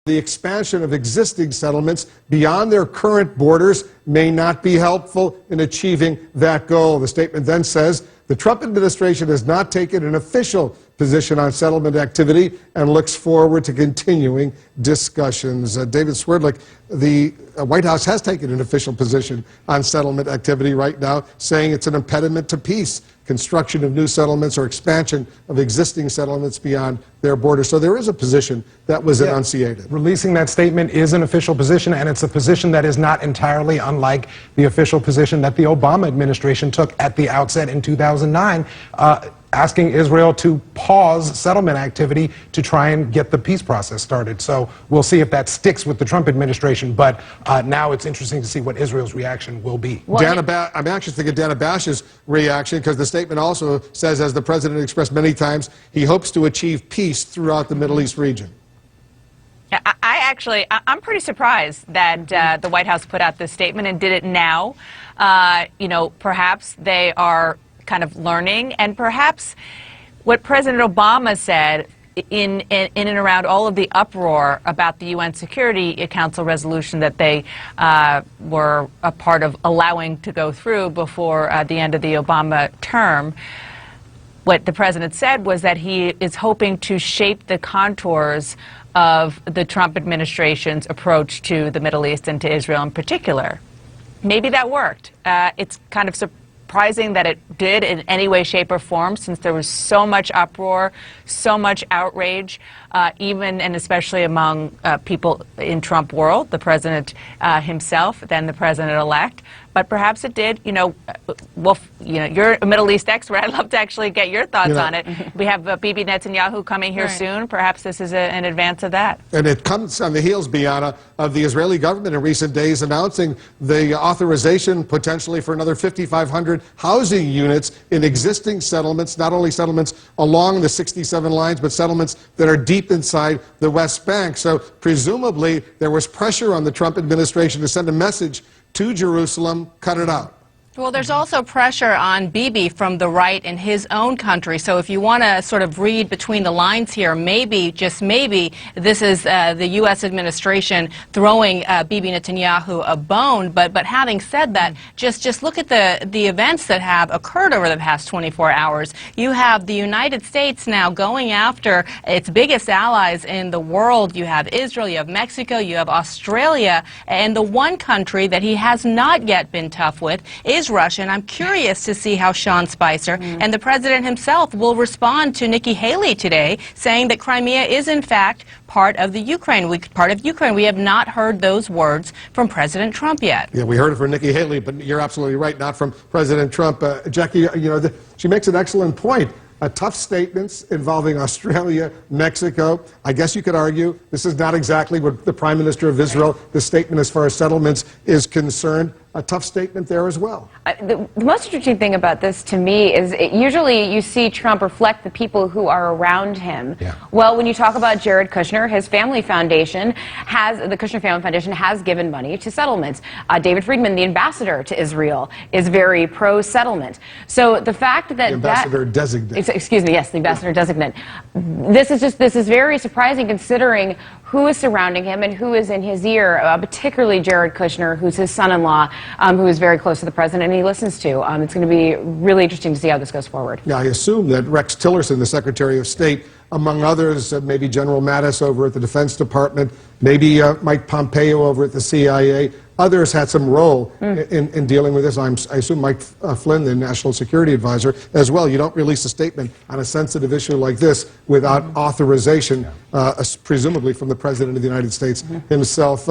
The expansion of existing settlements beyond their current borders may not be helpful in achieving that goal. The statement then says the Trump administration has not taken an official position on settlement activity and looks forward to continuing discussions. David Swerdlick, the White House has taken an official position on settlement activity right now, saying it's an impediment to peace, construction of new settlements or expansion of existing settlements beyond their borders. So there is a position that was enunciated. Releasing that statement is an official position, and it's a position that is not entirely unlike the official position that the Obama administration took at the outset in 2009, asking Israel to pause settlement activity to try and get the peace process started. So we'll see if that sticks with the Trump administration, but now it's interesting to see what Israel's reaction will be. I'm anxious to get Dana Bash's reaction, because the statement also says, as the president expressed many times, he hopes to achieve peace throughout the Middle East region. I'm pretty surprised that the White House put out this statement and did it now. Perhaps they are kind of learning, and perhaps what President Obama said in and around all of the uproar about the UN Security Council resolution that they were a part of allowing to go through before the end of the Obama term. What the president said was that he is hoping to shape the contours of the Trump administration's approach to the Middle East and to Israel in particular. Maybe that worked. It's kind of surprising that it did in any way, shape, or form, since there was so much uproar, so much outrage, even and especially among people in Trump world, the president himself, then the president-elect. But perhaps it did. You're a Middle East expert. I'd love to actually get your thoughts on it. We have Bibi Netanyahu coming here soon. Perhaps this is an advance of that. And it comes on the heels, Biana, of the Israeli government in recent days announcing the authorization potentially for another 5,500 housing units in existing settlements, not only settlements along the 67 lines, but settlements that are deep inside the West Bank. So presumably there was pressure on the Trump administration to send a message to Jerusalem, cut it out. Well, there's also pressure on Bibi from the right in his own country. So if you want to sort of read between the lines here, maybe, just maybe, this is the U.S. administration throwing Bibi Netanyahu a bone. But having said that, just look at the events that have occurred over the past 24 hours. You have the United States now going after its biggest allies in the world. You have Israel, you have Mexico, you have Australia, and the one country that he has not yet been tough with is Russia. And I'm curious to see how Sean Spicer and the president himself will respond to Nikki Haley today, saying that Crimea is in fact part of the Ukraine. We have not heard those words from President Trump yet. Yeah, we heard it from Nikki Haley, but you're absolutely right, not from President Trump. Jackie, she makes an excellent point. Tough statements involving Australia, Mexico. I guess you could argue this is not exactly what the Prime Minister of Israel, the statement as far as settlements is concerned. A tough statement there as well. The most interesting thing about this to me is usually you see Trump reflect the people who are around him. Yeah. Well, when you talk about Jared Kushner, his family foundation the Kushner Family Foundation has given money to settlements. David Friedman, the ambassador to Israel, is very pro-settlement. So the fact that the ambassador designate. Excuse me, yes, the ambassador designate. This is very surprising considering who is surrounding him and who is in his ear, particularly Jared Kushner, who's his son-in-law, who is very close to the president and he listens to. It's going to be really interesting to see how this goes forward. Yeah, I assume that Rex Tillerson, the Secretary of State, among others, maybe General Mattis over at the Defense Department, maybe Mike Pompeo over at the CIA, others had some role in dealing with this. I assume Mike Flynn, the National Security Advisor, as well. You don't release a statement on a sensitive issue like this without authorization, presumably from the President of the United States himself.